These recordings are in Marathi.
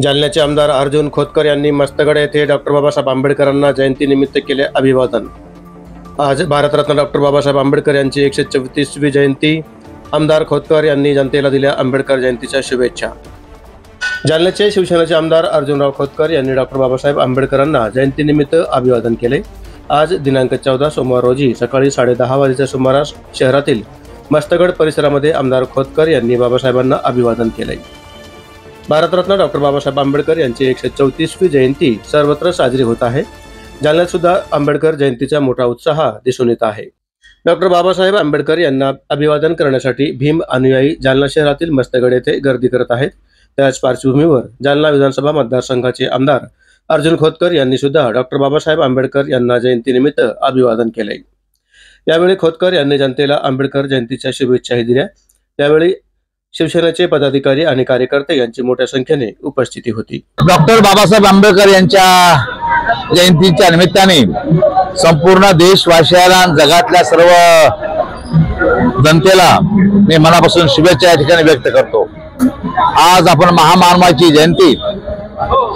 जालन्याचे आमदार अर्जुन खोतकर यांनी मस्तगड येथे डॉक्टर बाबासाहेब आंबेडकरांना जयंतीनिमित्त केले अभिवादन। आज भारतरत्न डॉक्टर बाबासाहेब आंबेडकर यांची 134वी जयंती। आमदार खोतकर यांनी जनतेला दिल्या आंबेडकर जयंतीच्या शुभेच्छा। जालन्याचे शिवसेनेचे आमदार अर्जुनराव खोतकर यांनी डॉक्टर बाबासाहेब आंबेडकरांना जयंतीनिमित्त अभिवादन केले। आज दिनांक 14 सोमवार रोजी सकाळी 10:30 वाजेच्या सुमारास शहरातील मस्तगड परिसरामध्ये आमदार खोतकर यांनी बाबासाहेबांना अभिवादन केले। भारतरत्न डॉक्टर बाबासाहेब आंबेडकर यांची 134वी जयंती सर्वत्र साजरी होत आहे। जालन्यात सुद्धा आंबेडकर जयंतीचा मोठा उत्साह दिसून येत आहे। डॉक्टर बाबासाहेब आंबेडकर यांना अभिवादन करण्यासाठी भीम अनुयायी जालना शहरातील मस्तगड येथे गर्दी करत आहेत। त्याच पार्श्वभूमीवर जालना विधानसभा मतदारसंघाचे आमदार अर्जुन खोतकर यांनी सुद्धा डॉक्टर बाबासाहेब आंबेडकर यांना जयंतीनिमित्त अभिवादन केले। यावेळी खोतकर यांनी जनतेला आंबेडकर जयंतीच्या शुभेच्छाही दिल्या। त्यावेळी शिवसेनेचे पदाधिकारी आणि कार्यकर्ते यांची मोठ्या संख्येने उपस्थिती होती। डॉक्टर बाबासाहेब आंबेडकर यांच्या जयंतीच्या निमित्ताने संपूर्ण देशवासियांना जगातल्या सर्व जनतेला मी मनापासून शुभेच्छा या ठिकाणी व्यक्त करतो। आज आपण महामानवाची जयंती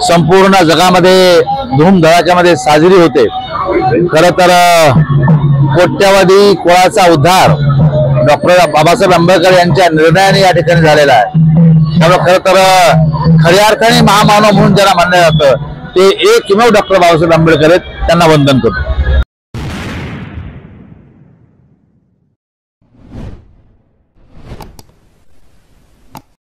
संपूर्ण जगामध्ये धूमधडाक्यामध्ये साजरी होते। खरं तर कोट्यावधी कुळाचा उद्धार डॉक्टर बाबासाहेब आंबेडकर यांच्या निर्णयाने या ठिकाणी झालेला आहे। त्यामुळे खरं तर खऱ्या अर्थाने महामानव म्हणून ज्यांना मानलं जातं ते एकमेव डॉक्टर बाबासाहेब आंबेडकर आहेत, त्यांना वंदन करतो।